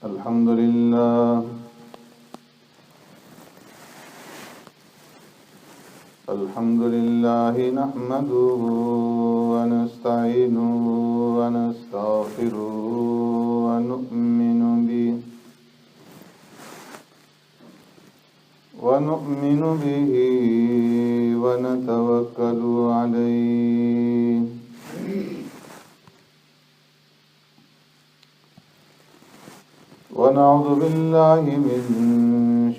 الحمد لله نحمده ونستعينه ونستغفره ونؤمن به ونتوكل عليه ونعوذ بالله من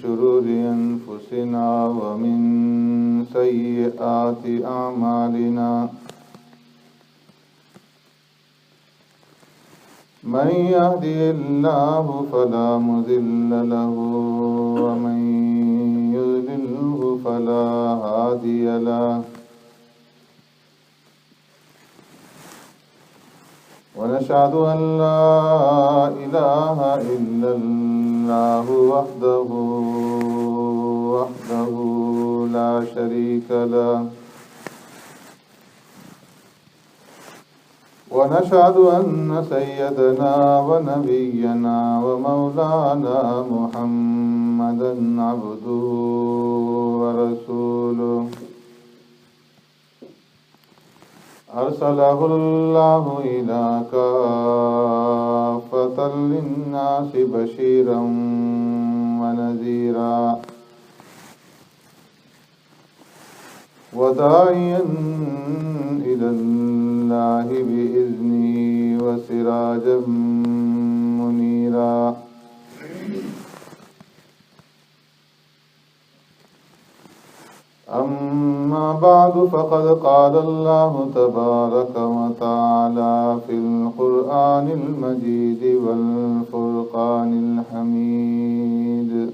شرور أنفسنا ومن سيئات أعمالنا من يهده الله فلا مضل له ومن يضلله فلا هادي له ونشهد أن لا إله إلا الله وحده لا شريك له ونشهد أن سيدنا ونبينا ومولانا محمدا عبده ورسوله أرسله الله إلى كافة للناس بشيرا ونذيرا وداعيا إلى الله بإذنه وسراجا منيرا أما بعد فقد قال الله تبارك وتعالى في القرآن المجيد والفرقان الحميد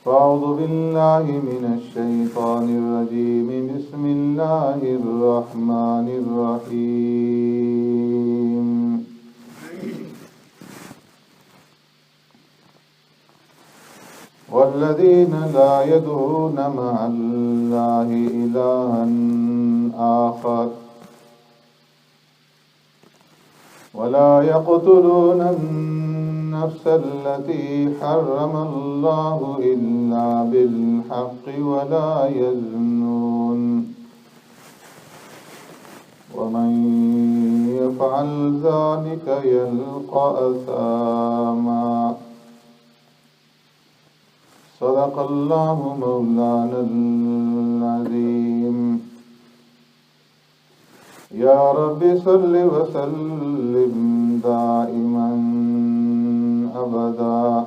فأعوذ بالله من الشيطان الرجيم بسم الله الرحمن الرحيم والذين لا يدعون مع الله إلها آخر ولا يقتلون النفس التي حرم الله إلا بالحق ولا يزنون ومن يفعل ذلك يلقى أثاما صدق الله مولانا العظيم يا رب صل وسلم دائما أبدا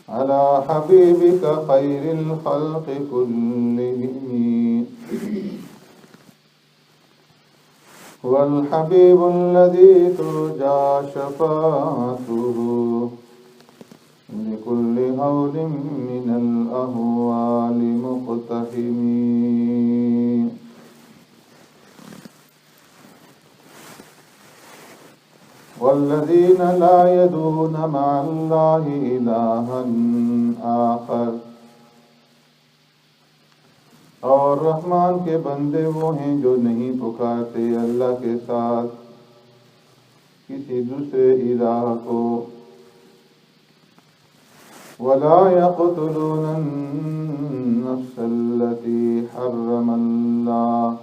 على حبيبك خير الخلق كلهم هو الحبيب الذي ترجى شفاعته لكل هول من الأهوال مقتحم والذين لا يدعون مع الله إلها آخر اور رحمان کے بندے وہ ہیں جو نہیں پکارتے اللہ کے ساتھ کسی دوسرے الہ کو ولا يقتلون النفس التي حرم الله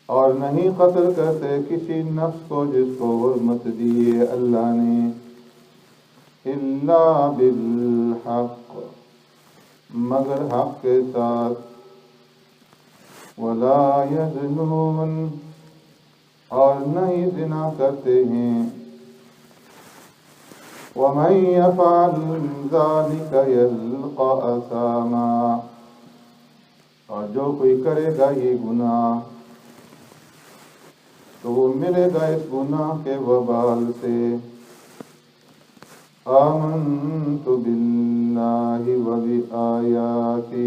اور نہیں قتل کرتے کسی نفس کو جس کو حرمت دیے اللہ نے الا بالحق مگر حق کے ساتھ ولا يزنون اور نہیں زنا کرتے ہیں وَمَن يَفْعَلْ ذَلِكَ يَلْقَ أَثَامًا اور جو کوئی کرے گا یہ گناہ تو وہ ملے گا اس گناہ کے وبال سے آمنت باللہ وبآیاتہ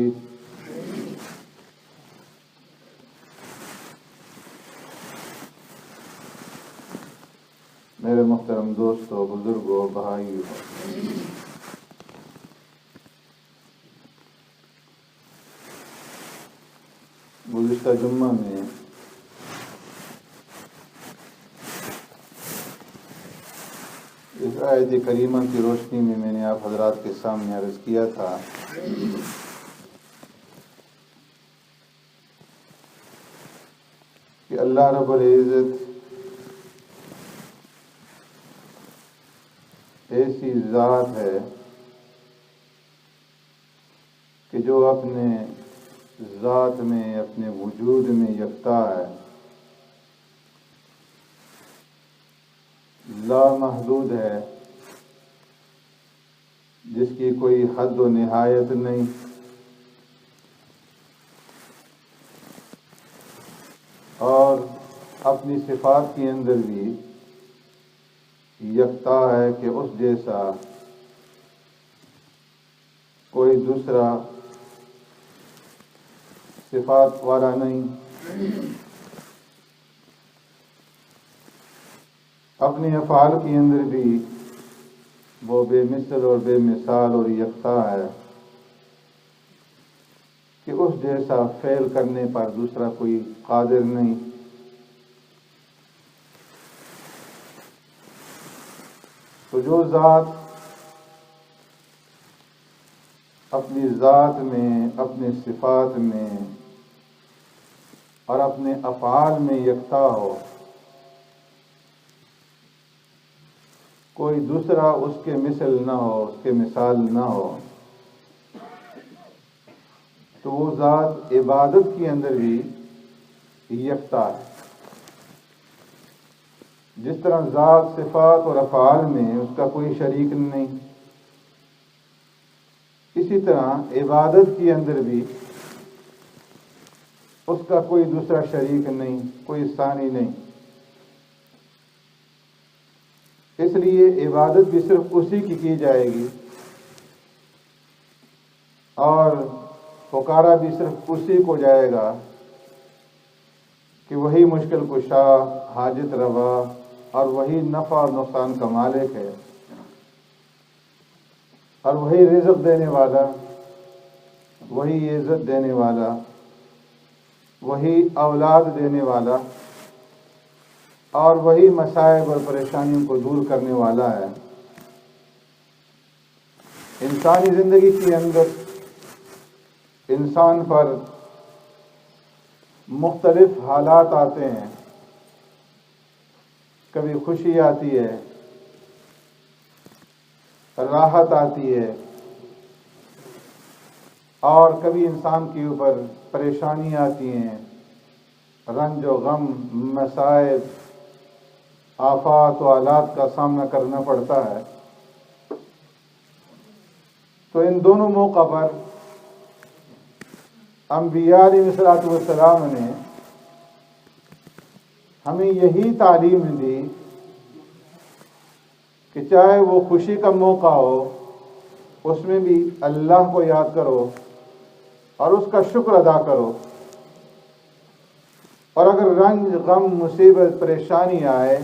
میرے محترم دوستو بزرگوں بھائیو گزشتہ جمعہ میں آیت کریمہ کی روشنی میں نے آپ حضرات کے سامنے عرض کیا تھا کہ اللہ رب العزت ایسی ذات ہے کہ جو اپنے ذات میں، اپنے وجود میں یکتا ہے، لامحدود ہے، جس کی کوئی حد و نہایت نہیں، اور اپنی صفات کے اندر بھی یکتا ہے کہ اس جیسا کوئی دوسرا صفات والا نہیں، اپنے افعال کے اندر بھی وہ بے مثل اور بے مثال اور یکتا ہے کہ اس جیسا فعل کرنے پر دوسرا کوئی قادر نہیں۔ تو جو ذات اپنی ذات میں، اپنے صفات میں اور اپنے افعال میں یکتا ہو، کوئی دوسرا اس کے مثل نہ ہو، اس کے مثال نہ ہو، تو وہ ذات عبادت کے اندر بھی یکتا ہے۔ جس طرح ذات، صفات اور افعال میں اس کا کوئی شریک نہیں، اسی طرح عبادت کے اندر بھی اس کا کوئی دوسرا شریک نہیں، کوئی ثانی نہیں۔ اس لیے عبادت بھی صرف اسی کی جائے گی، اور پکارا بھی صرف اسی کو جائے گا کہ وہی مشکل کشا، حاجت روا اور وہی نفع اور نقصان کا مالک ہے، اور وہی رزق دینے والا، وہی عزت دینے والا، وہی اولاد دینے والا، اور وہی مصائب اور پریشانیوں کو دور کرنے والا ہے۔ انسانی زندگی کے اندر انسان پر مختلف حالات آتے ہیں، کبھی خوشی آتی ہے، راحت آتی ہے، اور کبھی انسان کے اوپر پریشانی آتی ہیں، رنج و غم، مصائب، آفات و آلات کا سامنا کرنا پڑتا ہے۔ تو ان دونوں موقع پر انبیاء علیہ السلام نے ہمیں یہی تعلیم دی کہ چاہے وہ خوشی کا موقع ہو، اس میں بھی اللہ کو یاد کرو اور اس کا شکر ادا کرو، اور اگر رنج، غم، مصیبت، پریشانی آئے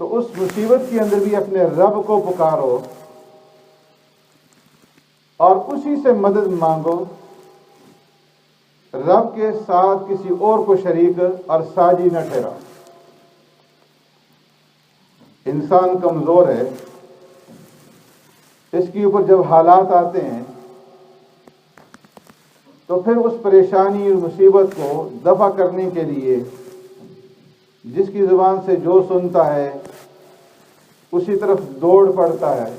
تو اس مصیبت کے اندر بھی اپنے رب کو پکارو اور اسی سے مدد مانگو، رب کے ساتھ کسی اور کو شریک اور ساجی نہ ٹھہراؤ۔ انسان کمزور ہے، اس کے اوپر جب حالات آتے ہیں تو پھر اس پریشانی اور مصیبت کو دفع کرنے کے لیے جس کی زبان سے جو سنتا ہے اسی طرف دوڑ پڑتا ہے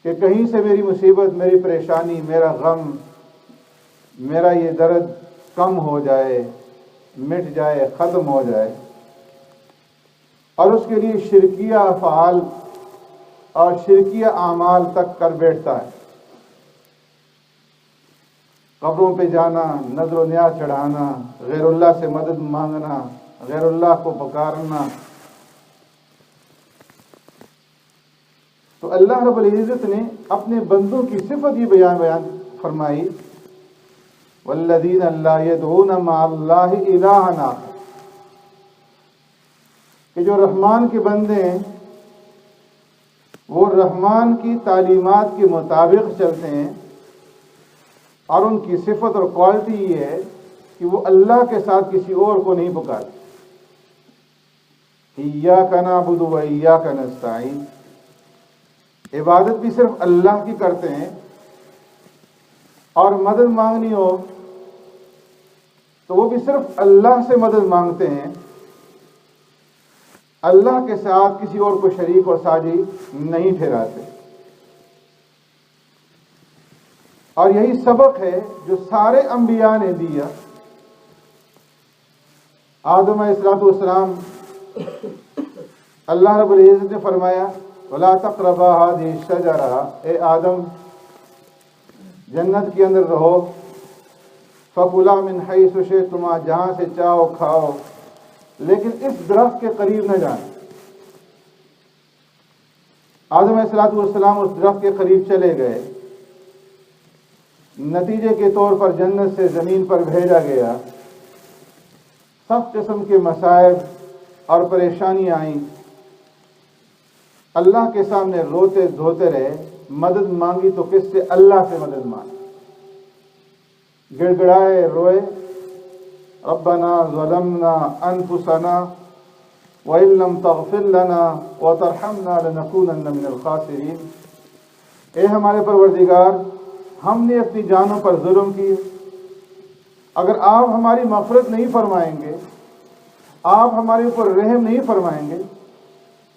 کہ کہیں سے میری مصیبت، میری پریشانی، میرا غم، میرا یہ درد کم ہو جائے، مٹ جائے، ختم ہو جائے، اور اس کے لیے شرکیہ افعال اور شرکیہ اعمال تک کر بیٹھتا ہے۔ قبروں پہ جانا، نذر و نیاز چڑھانا، غیر اللہ سے مدد مانگنا، غیر اللہ کو پکارنا۔ تو اللہ رب العزت نے اپنے بندوں کی صفت یہ بیان فرمائی، والذین لا یدعون مع اللہ الہا آخر، کہ جو رحمان کے بندے ہیں وہ رحمان کی تعلیمات کے مطابق چلتے ہیں، اور ان کی صفت اور کوالٹی یہ ہے کہ وہ اللہ کے ساتھ کسی اور کو نہیں پکارتے۔ ایاک نعبد و ایاک نستعین، عبادت بھی صرف اللہ کی کرتے ہیں، اور مدد مانگنی ہو تو وہ بھی صرف اللہ سے مدد مانگتے ہیں، اللہ کے ساتھ کسی اور کو شریک اور ساجی نہیں ٹھہراتے۔ اور یہی سبق ہے جو سارے انبیاء نے دیا۔ آدم علیہ السلام، اللہ رب العزت نے فرمایا وَلَا تَقْرَبَا هَٰذِهِ الشَّجَرَةَ، اے آدم جنت کے اندر رہو، فَكُلَا مِنْ حَيْثُ شِئْتُمَا، جہاں سے چاہو کھاؤ، لیکن اس درخت کے قریب نہ جانا۔ آدم علیہ السلام اس درخت کے قریب چلے گئے، نتیجے کے طور پر جنت سے زمین پر بھیجا گیا، سب قسم کے مصائب اور پریشانیاں آئیں، اللہ کے سامنے روتے دھوتے رہے، مدد مانگی تو کس سے؟ اللہ سے مدد مانگی، گڑ گڑائے روئے، ربنا ظلمنا انفسنا وَإِن لَّمْ تَغْفِرْ لَنَا وَتَرْحَمْنَا لَنَكُونَنَّ مِنَ الْخَاسِرِينَ، اے ہمارے پروردگار، ہم نے اپنی جانوں پر ظلم کی، اگر آپ ہماری مغفرت نہیں فرمائیں گے، آپ ہمارے اوپر رحم نہیں فرمائیں گے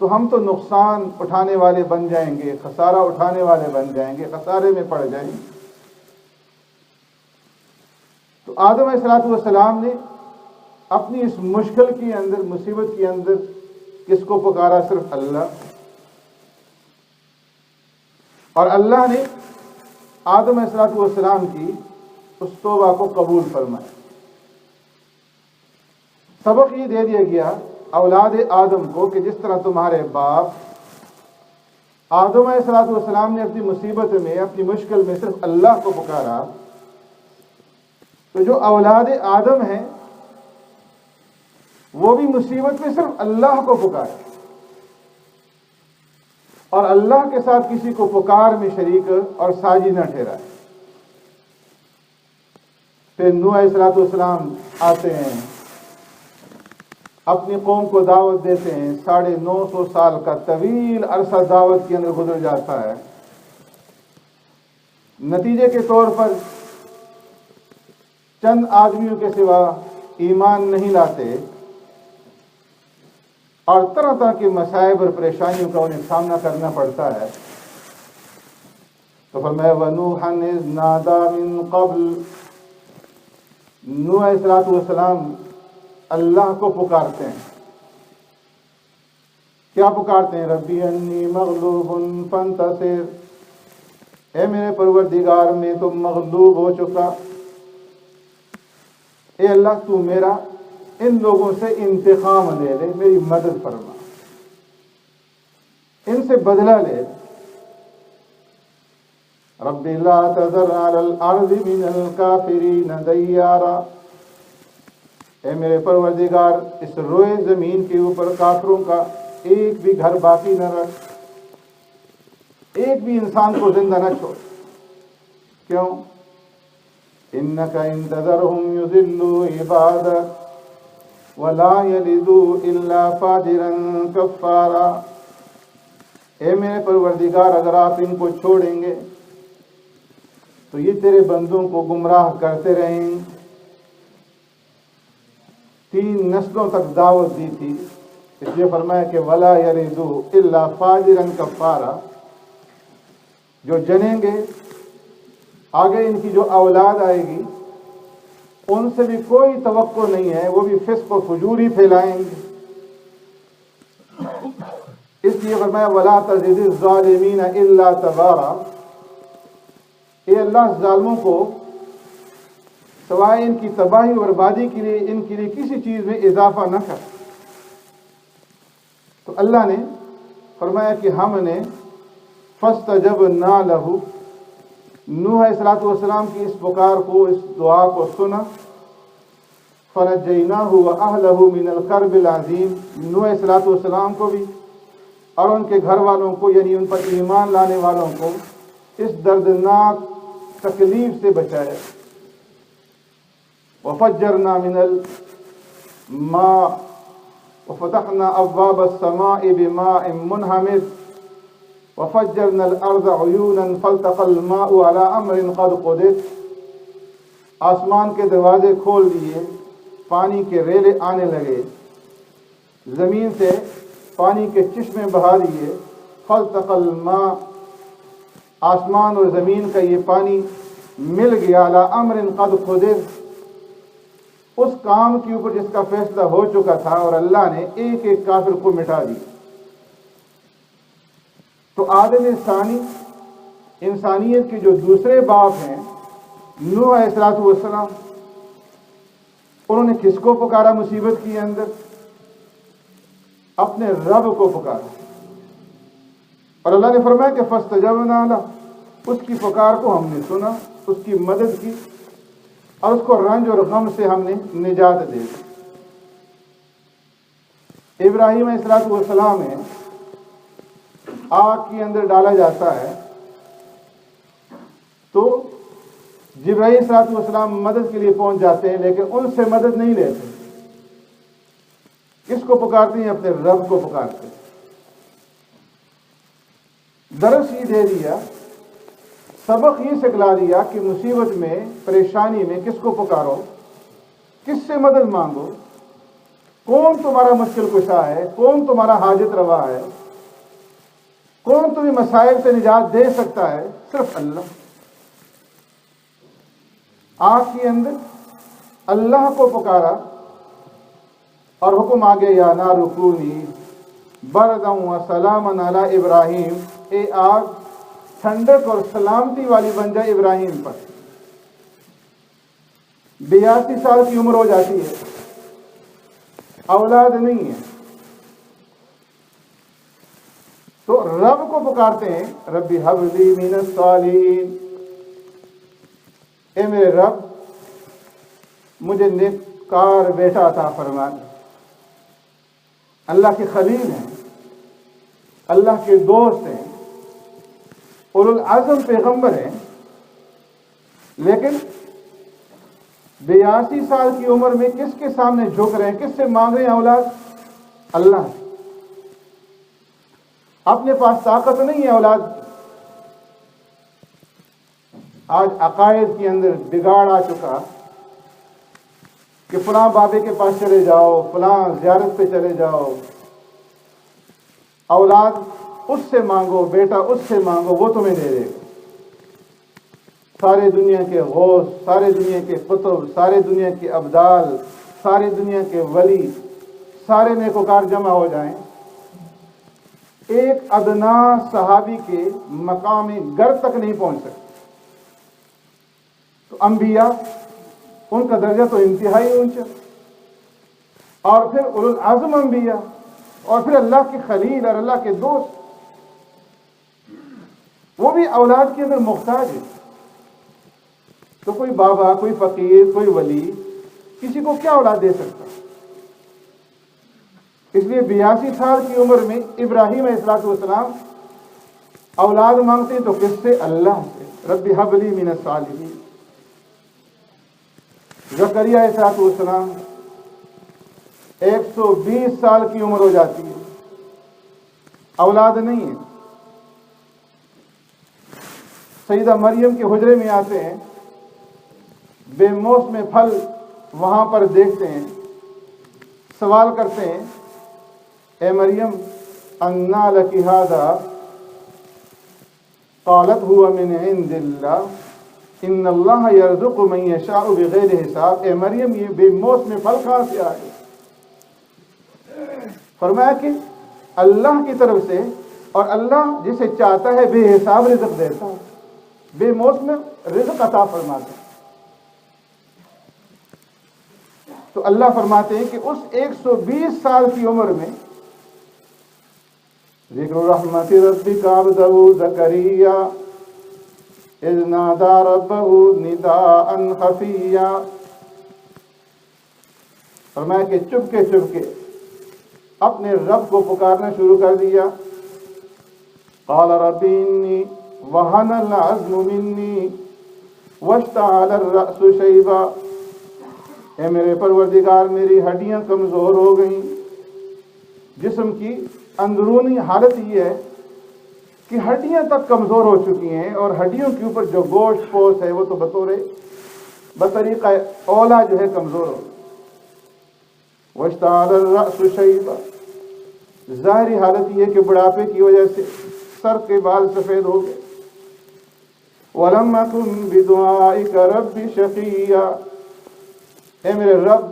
تو ہم تو نقصان اٹھانے والے بن جائیں گے، خسارہ اٹھانے والے بن جائیں گے، خسارے میں پڑ جائیں گے۔ تو آدم علیہ السلام نے اپنی اس مشکل کے اندر، مصیبت کے اندر کس کو پکارا؟ صرف اللہ۔ اور اللہ نے آدم علیہ السلام کی اس توبہ کو قبول فرمایا۔ سبق یہ دے دیا گیا اولاد آدم کو کہ جس طرح تمہارے باپ آدم علیہ السلام نے اپنی مصیبت میں، اپنی مشکل میں صرف اللہ کو پکارا، تو جو اولاد آدم ہیں وہ بھی مصیبت میں صرف اللہ کو پکارے، اور اللہ کے ساتھ کسی کو پکار میں شریک اور ساجی نہ ٹھہرائے۔ پھر نوح علیہ السلام آتے ہیں، اپنی قوم کو دعوت دیتے ہیں، 950 سال کا طویل عرصہ دعوت کے اندر گزر جاتا ہے، نتیجے کے طور پر چند آدمیوں کے سوا ایمان نہیں لاتے، اور طرح طرح کے مصائب اور پریشانیوں کا انہیں سامنا کرنا پڑتا ہے۔ تو فرمایا وَنُوحًا إِذْ نَادَىٰ مِن قَبْلُ، نوح علیہ السلام اللہ کو پکارتے ہیں۔ کیا پکارتے ہیں؟ ربی انی مغلوب فانتصر، اے میرے پروردگار میں تو مغلوب ہو چکا، اے اللہ تو میرا ان لوگوں سے انتقام لے لے، میری مدد فرما، ان سے بدلہ لے۔ رب لا تذر علی الارض من الکافرین دیارا، اے میرے پروردگار اس روئے زمین کے اوپر کافروں کا ایک بھی گھر باقی نہ رکھ، ایک بھی انسان کو زندہ نہ چھوڑ۔ کیوں؟ انک ان تذرہم یضلوا عبادک ولا یلدوا الا فاجرا کفارا، اے میرے پروردگار اگر آپ ان کو چھوڑیں گے تو یہ تیرے بندوں کو گمراہ کرتے رہیں۔ 3 نسلوں تک دعوت دی تھی، اس لیے فرمایا کہ ولا یلدوا الا فاجرا کفارا، جو جنیں گے آگے ان کی جو اولاد آئے گی ان سے بھی کوئی توقع نہیں ہے، وہ بھی فسق و فجوری پھیلائیں گے۔ اس لیے فرمایا وَلَا تَزِدِ الظَّالِمِينَ إِلَّا تَبَارًا، اے اللہ ظالموں کو سوائے ان کی تباہی و بربادی کے لیے ان کے لیے کسی چیز میں اضافہ نہ کر۔ تو اللہ نے فرمایا کہ ہم نے فَاسْتَجَبْنَا لَهُ، نوح علیہ السلام کی اس پکار کو، اس دعا کو سنا، فَنَجَّيْنَاهُ وَأَهْلَهُ مِنَ الْكَرْبِ الْعَظِيمِ، نوح علیہ السلام کو بھی اور ان کے گھر والوں کو، یعنی ان پر ایمان لانے والوں کو اس دردناک تکلیف سے بچایا۔ وَفَجَّرْنَا مِنَ الْمَاءِ وفتحنا ابواب السماء بماء منہمر وفجرنا الارض عیونا فالتقى الماء على امر قد قدر. آسمان کے دروازے کھول دیے، پانی کے ریلے آنے لگے، زمین سے پانی کے چشمے بہا دیے. فالتقى الماء، آسمان اور زمین کا یہ پانی مل گیا، علی امر قد قدر، اس کام کے اوپر جس کا فیصلہ ہو چکا تھا، اور اللہ نے ایک ایک کافر کو مٹا دیا. تو آدم ثانی، انسانیت کے جو دوسرے باپ ہیں، نوح علیہ السلام، انہوں نے کس کو پکارا مصیبت کے اندر؟ اپنے رب کو پکارا. اور اللہ نے فرمایا کہ فاستجبنا لہ، اس کی پکار کو ہم نے سنا، اس کی مدد کی، اور اس کو رنج اور غم سے ہم نے نجات دے دی. ابراہیم علیہ السلام ہے، آگ کے اندر ڈالا جاتا ہے تو جبرائیل صلی اللہ علیہ وسلم مدد کے لیے پہنچ جاتے ہیں، لیکن ان سے مدد نہیں لیتے. کس کو پکارتے ہیں؟ اپنے رب کو پکارتے ہیں. درس یہ دے دیا، سبق یہ سکھلا دیا کہ مصیبت میں، پریشانی میں کس کو پکارو، کس سے مدد مانگو، کون تمہارا مشکل کشا ہے، کون تمہارا حاجت روا ہے، کون تمہیں مسائل سے نجات دے سکتا ہے؟ صرف اللہ. آگ کے اندر اللہ کو پکارا اور حکم آ گیا، یا نار کونی بردا وسلاما علی ابراہیم، اے آگ ٹھنڈک اور سلامتی والی بن جائے ابراہیم پر. 82 سال کی عمر ہو جاتی ہے، اولاد نہیں ہے، تو رب کو پکارتے ہیں، ربی ہب لی من الصالحین، اے میرے رب مجھے نیکار بیٹا عطا فرما. اللہ کے خلیل ہیں، اللہ کے دوست ہیں، اولو العزم پیغمبر ہیں، لیکن 82 سال کی عمر میں کس کے سامنے جھک رہے ہیں، کس سے مانگ رہے ہیں اولاد؟ اللہ. اپنے پاس طاقت نہیں ہے اولاد. آج عقائد کے اندر بگاڑ آ چکا کہ فلاں بابے کے پاس چلے جاؤ، فلاں زیارت پہ چلے جاؤ، اولاد اس سے مانگو، بیٹا اس سے مانگو، وہ تمہیں دے دے گا. سارے دنیا کے غوث، سارے دنیا کے قطب، سارے دنیا کے ابدال، سارے دنیا کے ولی، سارے نیکوکار جمع ہو جائیں، ایک ادنا صحابی کے مقام گر تک نہیں پہنچ سکتے. تو انبیاء، ان کا درجہ تو انتہائی اونچا، اور پھر اولو العزم انبیاء، اور پھر اللہ کے خلیل اور اللہ کے دوست، وہ بھی اولاد کے اندر محتاج ہے. تو کوئی بابا، کوئی فقیر، کوئی ولی کسی کو کیا اولاد دے سکتا؟ اس لیے 82 سال کی عمر میں ابراہیم علیہ السلام اولاد مانگتے ہیں تو کس سے؟ اللہ سے. رب ہب لی من الصالحین. زکریا علیہ السلام 120 سال کی عمر ہو جاتی ہے، اولاد نہیں ہے. سیدہ مریم کے حجرے میں آتے ہیں، بے موسم پھل وہاں پر دیکھتے ہیں، سوال کرتے ہیں، اے مریم انا لک ھذا؟ قالت هو من عند اللہ ان اللہ یرزق من یشاء بغیر حساب. اے مریم یہ بے موسم پھل کہاں سے آئے؟ فرمایا کہ اللہ کی طرف سے، اور اللہ جسے چاہتا ہے بے حساب رزق دیتا ہے، بے موسم رزق عطا فرماتا ہے. تو اللہ فرماتے ہیں کہ اس 120 سال کی عمر میں ذکر رحمت ربک عبدہ زکریا اذ نادى ربه نداء خفیا. فرمایا کہ چپکے چپکے اپنے رب کو پکارنا شروع کر دیا. قال رب انی وہن العظم منی واشتعل الرأس شیبا. اے میرے پروردگار میری ہڈیاں کمزور ہو گئیں، جسم کی اندرونی حالت یہ ہے کہ ہڈیاں تک کمزور ہو چکی ہیں، اور ہڈیوں کے اوپر جو گوشت پوست ہے وہ تو بطریقہ اولا جو ہے کمزور ہو. واشتعل الرأس شیبا، ظاہری حالت یہ کہ بڑھاپے کی وجہ سے سر کے بال سفید ہو گئے. وَلَمْ أَكُنْ بِدُعَائِكَ رَبِّ شَقِيًّا، اے میرے رب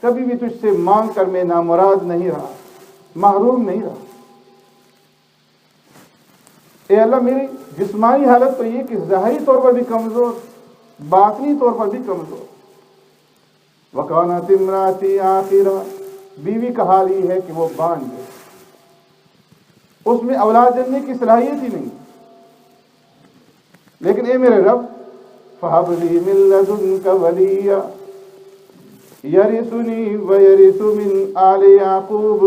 کبھی بھی تجھ سے مانگ کر میں نامراد نہیں رہا، محروم نہیں رہا. اے اللہ میری جسمانی حالت تو یہ کہ ظاہری طور پر بھی کمزور، باطنی طور پر بھی کمزور. وَكَانَتِ امْرَأَتِي عَاقِرًا، بیوی کا حال یہ ہے کہ وہ باندھ ہے، اس میں اولاد جننے کی صلاحیت ہی نہیں. لیکن اے میرے رب فَهَبْ لِي مِن لَّدُنكَ وَلِيًّا يَرِثُنِي وَيَرِثُ مِنْ آلِ يَعْقُوبَ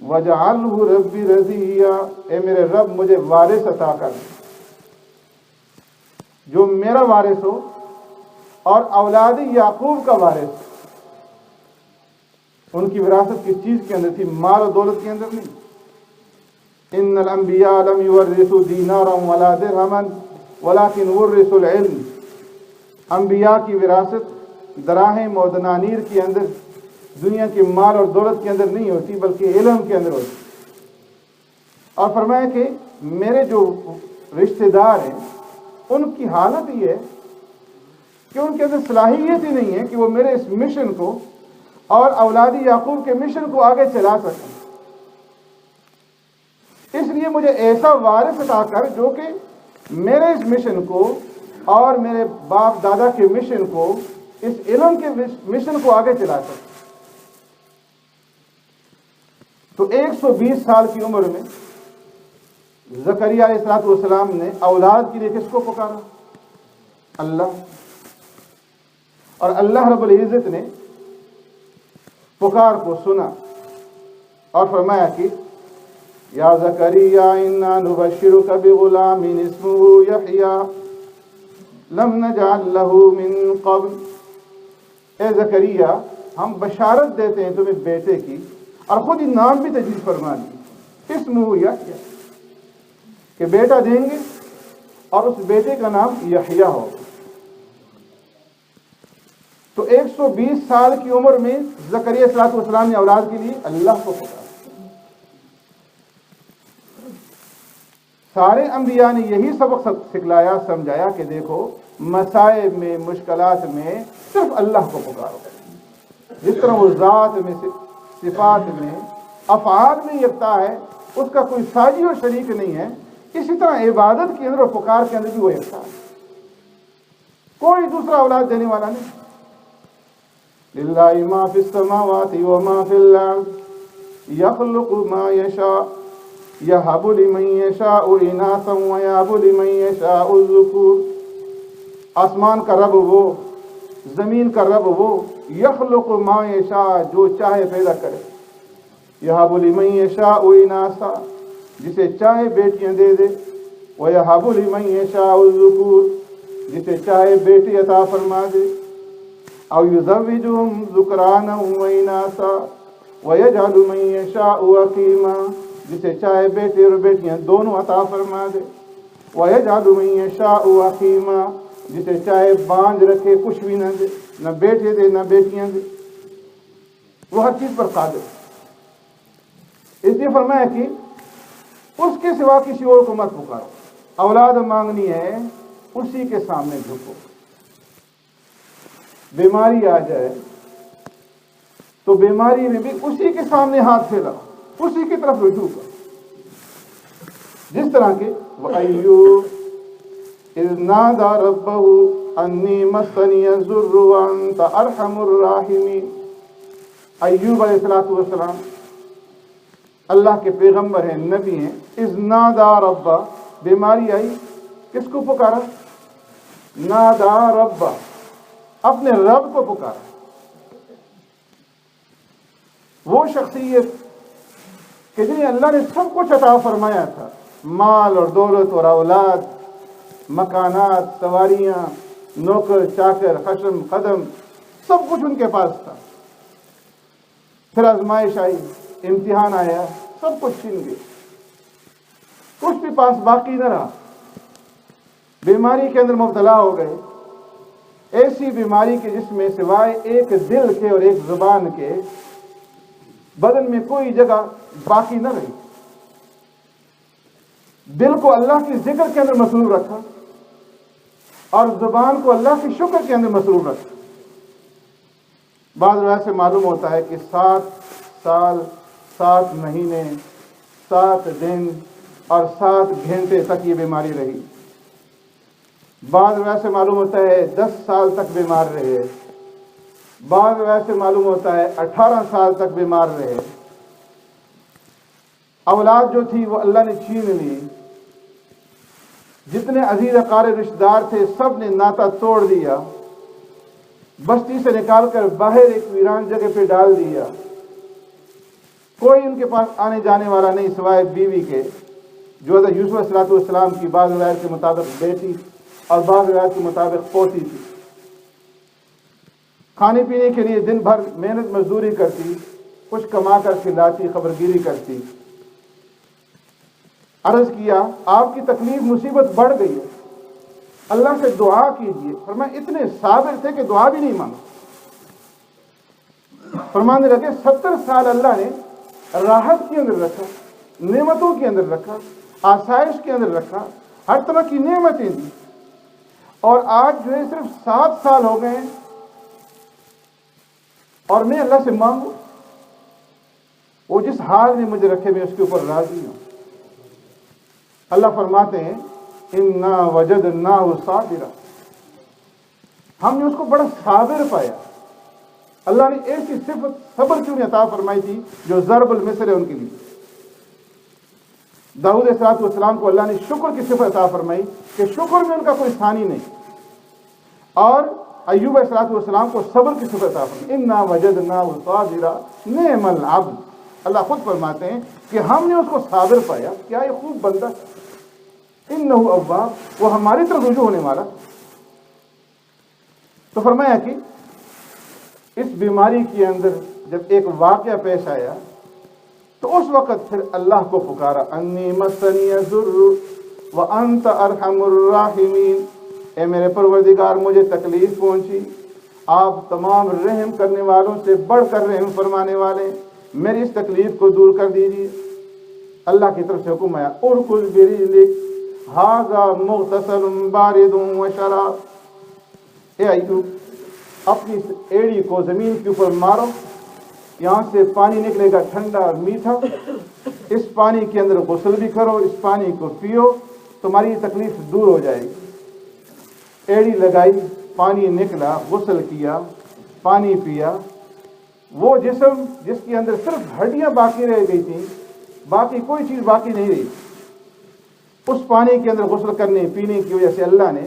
وَاجْعَلْهُ رَبِّ رَضِيًّا، اے میرے رب مجھے وارث عطا کر جو میرا وارث ہو اور اولاد یعقوب کا وارث. ان کی وراثت کس چیز کے اندر تھی؟ مال و دولت کے اندر نہیں. ان الانبیاء لم یورثوا دینارا ولا درہما ولکن ورثوا العلم، انبیاء کی وراثت دراہم و دنانیر کے اندر، دنیا کے مال اور دولت کے اندر نہیں ہوتی بلکہ علم کے اندر ہوتی. اور فرمایا کہ میرے جو رشتہ دار ہیں ان کی حالت یہ ہے کہ ان کے اندر صلاحیت ہی نہیں ہے کہ وہ میرے اس مشن کو اور اولاد یعقوب کے مشن کو آگے چلا سکیں. اس لیے مجھے ایسا وارث عطا کر جو کہ میرے اس مشن کو اور میرے باپ دادا کے مشن کو، اس علم کے مشن کو آگے چلا سکے. تو 120 سال کی عمر میں زکریا علیہ السلام نے اولاد کے لیے کس کو پکارا؟ اللہ. اور اللہ رب العزت نے پکار کو سنا اور فرمایا کہ یا زکریا انا نبشرک بغلام اسمہ یحییٰ لم نجعل له من قبل، اے زکریا ہم بشارت دیتے ہیں تمہیں بیٹے کی، اور خود ہی نام بھی تجدید فرما دی، اسمہ یحییٰ، کہ بیٹا دیں گے اور اس بیٹے کا نام یحییٰ ہوگا. تو 120 سال کی عمر میں زکریا علیہ السلام نے اولاد کے لیے اللہ کو پکارا. سارے انبیاء نے یہی سبق سکھلایا، سمجھایا کہ دیکھو مصائب میں، مشکلات میں صرف اللہ کو پکارو. جس طرح وہ ذات میں، صفات میں، افعال میں یکتا ہے، اس کا کوئی ساجی اور شریک نہیں ہے، اسی طرح عبادت کے اندر اور پکار کے اندر بھی وہ یکتا ہے. کوئی دوسرا اولاد دینے والا نہیں. للہ ما فی السماوات وما فی الارض یخلق ما یشاء یہب لمن یشاء اناثا ویہب لمن یشاء الذکور. آسمان کا رب وہ، زمین کا رب وہ، یخلق ما یشاء جو چاہے پیدا کرے، یہب لمن یشاء اناثا جسے چاہے بیٹیاں دے دے، ویہب لمن یشاء الذکور جسے چاہے بیٹی عطا فرما دے، او یزوجہم ذکرانا واناثا ویجعل من یشاء عقیما جسے چاہے بیٹے اور بیٹیاں دونوں عطا فرما دے، ویجعل من یشاء عقیما جسے چاہے باندھ رکھے، کچھ بھی نہ دے، نہ بیٹے دے نہ بیٹیاں دے، وہ ہر چیز پر قادر. اس لیے فرمایا کہ اس کے سوا کسی اور کو مت پکارو. اولاد مانگنی ہے اسی کے سامنے جھکو. بیماری آ جائے تو بیماری میں بھی اسی کے سامنے ہاتھ پھیلاؤ، اسی کی طرف رجوع کرو. جس طرح کہ وَأَيُّوبَ إِذْ نَادَى رَبَّهُ أَنِّي مَسَّنِيَ الضُّرُّ وَأَنْتَ أَرْحَمُ الرَّاحِمِينَ. ایوب علیہ السلام اللہ کے پیغمبر ہیں، نبی ہیں. اِذْ نَادَى رَبَّهُ، بیماری آئی، کس کو پکارا؟ نَادَى رَبَّهُ، اپنے رب کو پکارا. وہ شخصیت کہ جنہیں اللہ نے سب کچھ عطا فرمایا تھا، مال اور دولت اور اولاد، مکانات، سواریاں، نوکر چاکر، خشم قدم، سب کچھ ان کے پاس تھا. پھر آزمائش آئی، امتحان آیا، سب کچھ چھین گئے، کچھ بھی پاس باقی نہ رہا، بیماری کے اندر مبتلا ہو گئے، ایسی بیماری کے جس میں سوائے ایک دل کے اور ایک زبان کے بدن میں کوئی جگہ باقی نہ رہی۔ دل کو اللہ کی ذکر کے اندر مصروف رکھا اور زبان کو اللہ کی شکر کے اندر مصروف رکھا۔ بعض روایت سے معلوم ہوتا ہے کہ 7 سال 7 مہینے 7 دن اور 7 گھنٹے تک یہ بیماری رہی۔ بعض روایت سے معلوم ہوتا ہے 10 سال تک بیمار رہے، بعض روایت سے معلوم ہوتا ہے 18 سال تک بیمار رہے۔ اولاد جو تھی وہ اللہ نے چھین لی، جتنے عزیز اقارب رشتہ دار تھے سب نے ناتا توڑ دیا، بستی سے نکال کر باہر ایک ویران جگہ پہ ڈال دیا، کوئی ان کے پاس آنے جانے والا نہیں سوائے بیوی کے، جو حضرت یوسف علیہ السلام کی بعض روایت کے مطابق بیٹی اور بعض روایت کے مطابق پوتی تھی۔ کھانے پینے کے لیے دن بھر محنت مزدوری کرتی، کچھ کما کر کھلاتی، خبرگیری کرتی۔ عرض کیا آپ کی تکلیف مصیبت بڑھ گئی ہے، اللہ سے دعا کیجیے۔ فرمایا اتنے صابر تھے کہ دعا بھی نہیں مانگا۔ فرمانے لگے 70 سال اللہ نے راحت کے اندر رکھا، نعمتوں کے اندر رکھا، آسائش کے اندر رکھا، ہر طرح کی نعمتیں دی، اور آج جو ہے صرف 7 سال ہو گئے ہیں اور میں اللہ سے مانگوں؟ وہ جس حال میں مجھے رکھے میں اس کے اوپر راضی ہوں۔ اللہ فرماتے ہیں اِنَّا وَجَدْنَاهُ صَابِرًا، ہم نے اس کو بڑا صابر پایا۔ اللہ نے ایسی صفت صبر کیوں نہیں عطا فرمائی تھی جو ضرب المثل ہے ان کے لیے۔ داؤد علیہ السلام کو اللہ نے شکر کی صفت عطا فرمائی کہ شکر میں ان کا کوئی ثانی نہیں، اور ایوب علیہ السلام کو صبر کی صفت عطا فرمائی، اِنَّا وَجَدْنَاهُ صَابِرًا نِعْمَ الْعَبْدُ۔ اللہ خود فرماتے ہیں کہ ہم نے اس کو صابر پایا، کیا یہ خوب بندہ، اِنَّهُ أَوَّابٌ، وہ ہماری طرف رجوع ہونے والا۔ تو فرمایا کہ اس بیماری کے اندر جب ایک واقعہ پیش آیا تو اس وقت پھر اللہ کو پکارا، انی مسنی الضر وانت ارحم الراحمین، اے میرے پروردگار مجھے تکلیف پہنچی، آپ تمام رحم کرنے والوں سے بڑھ کر رحم فرمانے والے، میری اس تکلیف کو دور کر دیجیے۔ اللہ کی طرف سے حکم آیا، ارکض برجلک ھذا مغتسل بارد وشراب، اے ایوب اپنی ایڑی کو زمین کے اوپر مارو، یہاں سے پانی نکلے گا ٹھنڈا اور میٹھا، اس پانی کے اندر غسل بھی کرو، اس پانی کو پیو، تمہاری تکلیف دور ہو جائے گی۔ ایڑی لگائی، پانی نکلا، غسل کیا، پانی پیا، وہ جسم جس کے اندر صرف ہڈیاں باقی رہ گئی تھیں، باقی کوئی چیز باقی نہیں رہی، اس پانی کے اندر غسل کرنے پینے کی وجہ سے اللہ نے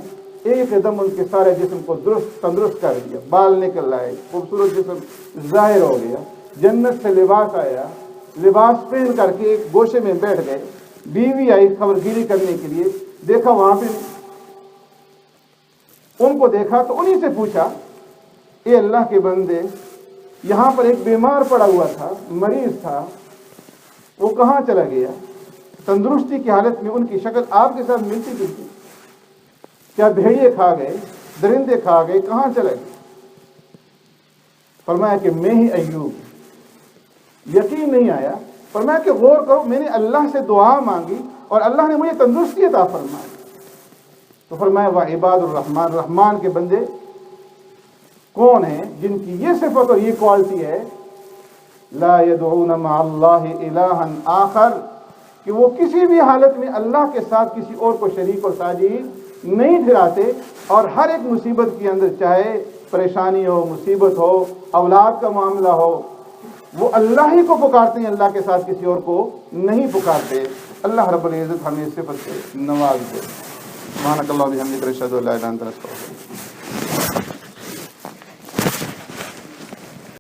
ایک دم ان کے سارے جسم کو درست تندرست کر دیا، بال نکل آئے، خوبصورت جسم ظاہر ہو گیا، جنت سے لباس آیا، لباس پہن کر کے ایک گوشے میں بیٹھ گئے، بیوی آئی خبرگیری کرنے کے لیے، دیکھا وہاں پہ ان کو دیکھا تو انہی سے پوچھا، اے اللہ کے بندے، یہاں پر ایک بیمار پڑا ہوا تھا، مریض تھا، وہ کہاں چلا گیا؟ تندرستی کی حالت میں ان کی شکل آپ کے ساتھ ملتی جلتی، کیا بھیڑیے کھا گئے، درندے کھا گئے، کہاں چلے گئے؟ فرمایا کہ میں ہی ایوب، یقین نہیں آیا۔ فرمایا کہ غور کرو، میں نے اللہ سے دعا مانگی اور اللہ نے مجھے تندرستی عطا فرمائی۔ تو فرمایا وعباد الرحمن، رحمان کے بندے کون ہیں جن کی یہ صفت اور یہ کوالٹی ہے، لا يدعون مع اللہ الہا آخر، کہ وہ کسی بھی حالت میں اللہ کے ساتھ کسی اور کو شریک اور ساجی نہیں ٹھہراتے، اور ہر ایک مصیبت کے اندر چاہے پریشانی ہو، مصیبت ہو، اولاد کا معاملہ ہو، وہ اللہ ہی کو پکارتے ہیں، اللہ کے ساتھ کسی اور کو نہیں پکارتے۔ اللہ رب العزت ہمیں اس صفت سے نواز دے۔ سبحانک اللہم و بحمدک، اشہد ان لا الہ الا انت، استغفرک۔